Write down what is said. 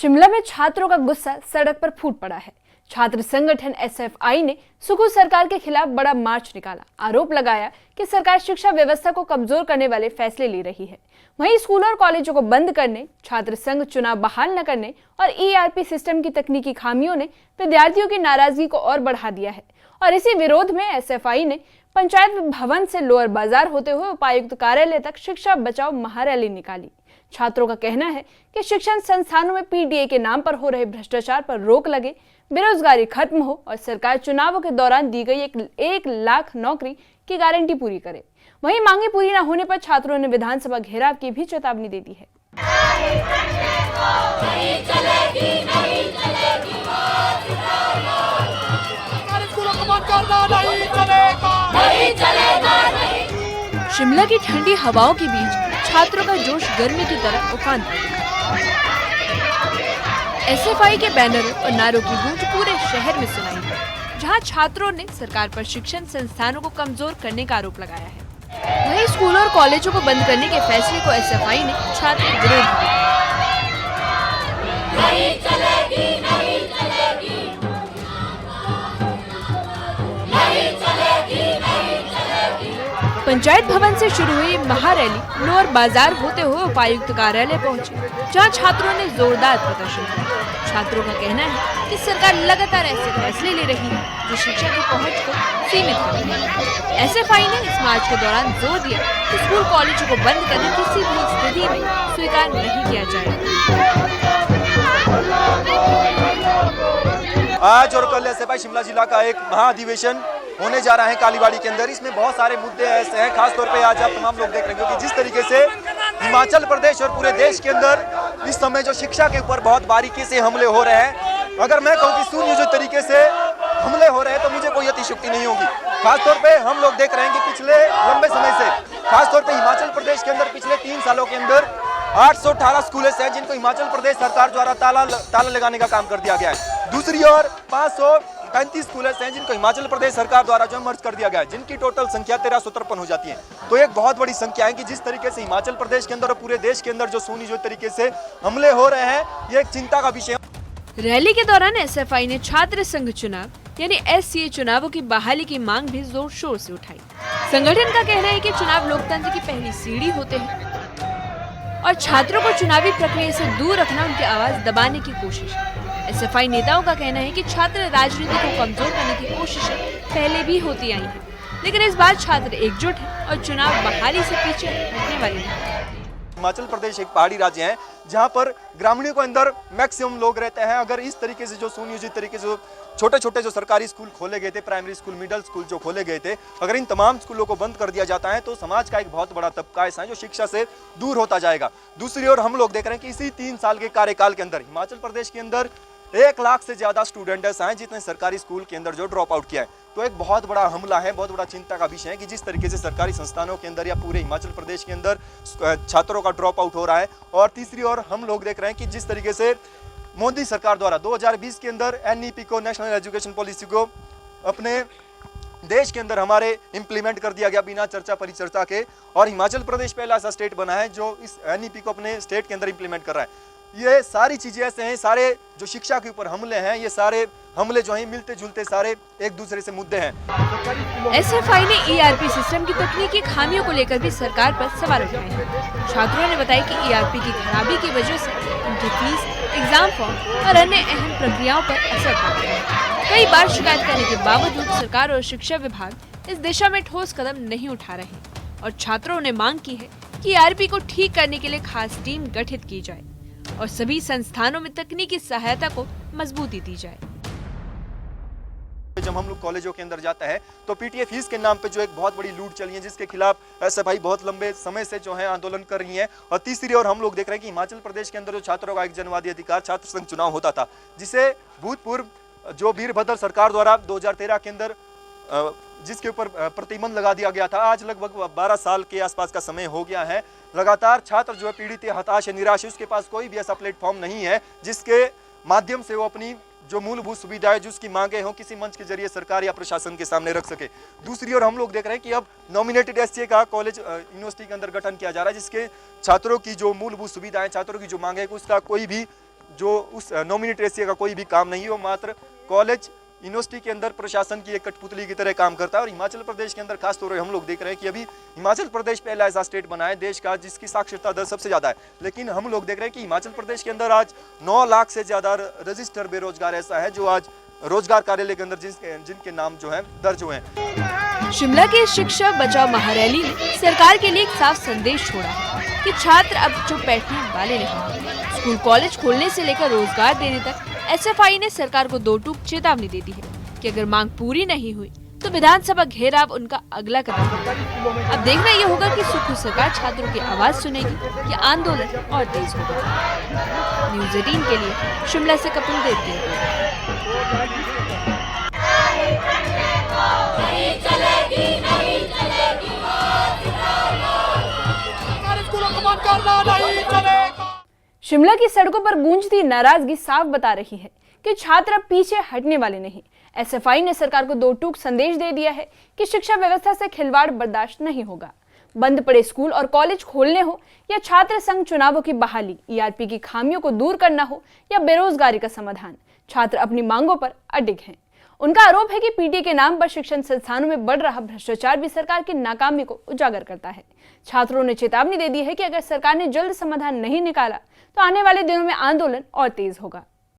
शिमला में छात्रों का गुस्सा सड़क पर फूट पड़ा है। छात्र संगठन एसएफआई ने सुखू सरकार के खिलाफ बड़ा मार्च निकाला। आरोप लगाया कि सरकार शिक्षा व्यवस्था को कमजोर करने वाले फैसले ले रही है। वहीं स्कूलों और कॉलेजों को बंद करने, छात्र संघ चुनाव बहाल न करने और ईआरपी सिस्टम की तकनीकी खामियों ने विद्यार्थियों की नाराजगी को और बढ़ा दिया है। और इसी विरोध में एसएफआई ने पंचायत भवन से लोअर बाजार होते हुए उपायुक्त कार्यालय तक शिक्षा बचाओ महारैली निकाली। छात्रों का कहना है कि शिक्षण संस्थानों में पीटीए के नाम पर हो रहे भ्रष्टाचार पर रोक लगे, बेरोजगारी खत्म हो और सरकार चुनावों के दौरान दी गई एक लाख नौकरी की गारंटी पूरी करे। वहीं मांगे पूरी न होने पर छात्रों ने विधानसभा घेराव की भी चेतावनी दे दी है। शिमला की ठंडी हवाओं के बीच छात्रों का जोश गर्मी की तरह उफान पर दिखा। एसएफआई के बैनरों और नारों की गूंज पूरे शहर में सुनाई दी, जहां छात्रों ने सरकार पर शिक्षण संस्थानों को कमजोर करने का आरोप लगाया है। वहीं स्कूलों और कॉलेजों को बंद करने के फैसले को एसएफआई ने छात्र विरोध किया। पंचायत भवन से शुरू हुई महारैली लोअर बाजार होते हुए उपायुक्त कार्यालय पहुंची, जहां छात्रों ने जोरदार प्रदर्शन किया। छात्रों का कहना है कि सरकार लगातार ऐसे फैसले ले रही है जो शिक्षा की पहुंच को सीमित कर रहे हैं। एसएफआई ने इस मार्च के दौरान जोर दिया कि स्कूल कॉलेजों को बंद करने किसी भी स्थिति में स्वीकार नहीं किया जाएगा। आज और कल एसएफआई शिमला जिला का एक महाअधिवेशन होने जा रहा है कालीबाड़ी के अंदर। इसमें बहुत सारे मुद्दे ऐसे हैं, खासतौर पे आज आप तमाम लोग देख रहे हैं कि जिस तरीके से हिमाचल प्रदेश और पूरे देश के अंदर इस समय जो शिक्षा के ऊपर बहुत बारीकी से हमले हो रहे हैं, अगर मैं कहूँ कि सुनियोजित तरीके से हमले हो रहे हैं तो मुझे कोई अतिशयोक्ति नहीं होगी। खासतौर पे हम लोग देख रहे हैं कि पिछले लंबे समय से खासतौर पे हिमाचल प्रदेश के अंदर पिछले 3 सालों के अंदर 818 स्कूल हैं जिनको हिमाचल प्रदेश सरकार द्वारा ताला लगाने का काम कर दिया गया है। दूसरी ओर 535 स्कूल हैं जिनको हिमाचल प्रदेश सरकार द्वारा जो मर्ज कर दिया गया है, जिनकी टोटल संख्या 1353 हो जाती है। तो एक बहुत बड़ी संख्या है कि जिस तरीके से हिमाचल प्रदेश के अंदर और पूरे देश के अंदर जो सुनियोजित तरीके से हमले हो रहे हैं, ये एक चिंता का विषय है। रैली के दौरान एसएफआई ने छात्र संघ चुनाव यानी एससीए चुनावों की बहाली की मांग भी जोर शोर से उठाई। संगठन का कहना है कि चुनाव लोकतंत्र की पहली सीढ़ी होते हैं और छात्रों को चुनावी प्रक्रिया से दूर रखना उनकी आवाज दबाने की कोशिश है। एसएफआई नेताओं का कहना है कि छात्र राजनीति को कमजोर करने की कोशिशें पहले भी होती आई हैं, लेकिन इस बार छात्र एकजुट हैं और चुनाव बहाली से पीछे हटने वाले हैं। हिमाचल प्रदेश एक पहाड़ी राज्य है जहां पर ग्रामीणों के अंदर मैक्सिमम लोग रहते हैं। अगर इस तरीके से जो सुनियोजित तरीके से छोटे छोटे जो सरकारी स्कूल खोले गए थे, प्राइमरी स्कूल, मिडिल स्कूल जो खोले गए थे, अगर इन तमाम स्कूलों को बंद कर दिया जाता है तो समाज का एक बहुत बड़ा तबका ऐसा है जो शिक्षा से दूर होता जाएगा। दूसरी ओर हम लोग देख रहे हैं कि इसी 3 साल के कार्यकाल के अंदर हिमाचल प्रदेश के अंदर 1 लाख से ज्यादा स्टूडेंट ऐसा हैं जितने सरकारी स्कूल के अंदर जो ड्रॉप आउट किया है। तो एक बहुत बड़ा हमला है, बहुत बड़ा चिंता का विषय है कि जिस तरीके से सरकारी संस्थानों के अंदर या पूरे हिमाचल प्रदेश के अंदर छात्रों का ड्रॉप आउट हो रहा है। और तीसरी ओर हम लोग देख रहे हैं कि जिस तरीके से मोदी सरकार द्वारा 2020 के अंदर एनईपी को, नेशनल एजुकेशन पॉलिसी को अपने देश के अंदर हमारे इम्प्लीमेंट कर दिया गया बिना चर्चा परिचर्चा के, और हिमाचल प्रदेश पहला ऐसा स्टेट बना है जो इस एनईपी को अपने स्टेट के अंदर इम्प्लीमेंट कर रहा है। ये सारी चीजें ऐसे हैं, सारे जो शिक्षा के ऊपर हमले हैं, ये सारे हमले जो हैं मिलते जुलते सारे एक दूसरे से मुद्दे हैं। एसएफआई ने ईआरपी सिस्टम की तकनीकी खामियों को लेकर भी सरकार पर सवाल उठाए हैं। छात्रों ने बताया कि ईआरपी की खराबी की वजह से उनकी फीस, एग्जाम फॉर्म और अन्य अहम प्रक्रियाओं पर असर पड़ रहा है। कई बार शिकायत करने के बावजूद सरकार और शिक्षा विभाग इस दिशा में ठोस कदम नहीं उठा रहे और छात्रों ने मांग की है कि ईआरपी को ठीक करने के लिए खास टीम गठित की जाए और सभी संस्थानों में तकनीकी सहायता को मजबूती दी जाए। जब हम लोग कॉलेजों के अंदर जाता है तो पीटीए फीस के नाम पे जो एक बहुत बड़ी लूट चली है, जिसके खिलाफ एसएफआई बहुत लंबे समय से जो है आंदोलन कर रही है। और तीसरी ओर हम लोग देख रहे हैं कि हिमाचल प्रदेश के अंदर जो छात्रों का एक जनवादी अधिकार छात्र संघ चुनाव होता था, जिसे भूतपूर्व जो वीरभद्र सरकार द्वारा 2013 के अंदर जिसके ऊपर प्रतिबंध लगा दिया गया था। आज लगभग 12 साल के आसपास का समय हो गया है। लगातार छात्र जो है पीड़ित है, हताश है, निराश है, उसके पास कोई भी ऐसा प्लेटफॉर्म नहीं है जिसके माध्यम से वो अपनी जो मूलभूत सुविधाएं जो उसकी मांगे हो किसी मंच के जरिए सरकार या प्रशासन के सामने रख सके। दूसरी ओर हम लोग देख रहे हैं कि अब नॉमिनेटेड एससीए का कॉलेज यूनिवर्सिटी के अंदर गठन किया जा रहा है, जिसके छात्रों की जो मूलभूत सुविधाएं, छात्रों की जो मांगे, उसका कोई भी जो उस नॉमिनेट रेशियो का कोई भी काम नहीं है, वो मात्र कॉलेज यूनिवर्सिटी के अंदर प्रशासन की एक कठपुतली की तरह काम करता है। और हिमाचल प्रदेश के अंदर खास तौर पर हम लोग देख रहे हैं कि अभी हिमाचल प्रदेश पहला ऐसा स्टेट बना है देश का जिसकी साक्षरता दर सबसे ज्यादा है, लेकिन हम लोग देख रहे हैं कि हिमाचल प्रदेश के अंदर आज 9 लाख से ज्यादा रजिस्टर बेरोजगार ऐसा है जो आज रोजगार कार्यालय के अंदर जिनके नाम जो है दर्ज हुए हैं। शिमला के शिक्षा बचाओ महारैली ने सरकार के लिए एक साफ संदेश छोड़ा है कि छात्र अब चुप बैठने वाले नहीं। स्कूल कॉलेज खोलने से लेकर रोजगार देने तक एसएफआई ने सरकार को दो टूक चेतावनी दे दी है कि अगर मांग पूरी नहीं हुई तो विधानसभा घेराव उनका अगला कदम होगा। अब देखना ये होगा कि सुखू सरकार छात्रों की आवाज सुनेगी या आंदोलन और तेज होगा। न्यूज़ 18 के लिए शिमला से कपिल देव की रिपोर्ट। शिमला की सड़कों पर गूंजती नाराजगी साफ बता रही है कि छात्र अब पीछे हटने वाले नहीं। एसएफआई ने सरकार को दो टूक संदेश दे दिया है कि शिक्षा व्यवस्था से खिलवाड़ बर्दाश्त नहीं होगा। बंद पड़े स्कूल और कॉलेज खोलने हो या छात्र संघ चुनावों की बहाली, ईआरपी की खामियों को दूर करना हो या बेरोजगारी का समाधान, छात्र अपनी मांगों पर अडिग हैं। उनका आरोप है कि पीटी के नाम पर शिक्षण संस्थानों में बढ़ रहा भ्रष्टाचार भी सरकार की नाकामी को उजागर करता है। छात्रों ने चेतावनी दे दी है कि अगर सरकार ने जल्द समाधान नहीं निकाला तो आने वाले दिनों में आंदोलन और तेज होगा।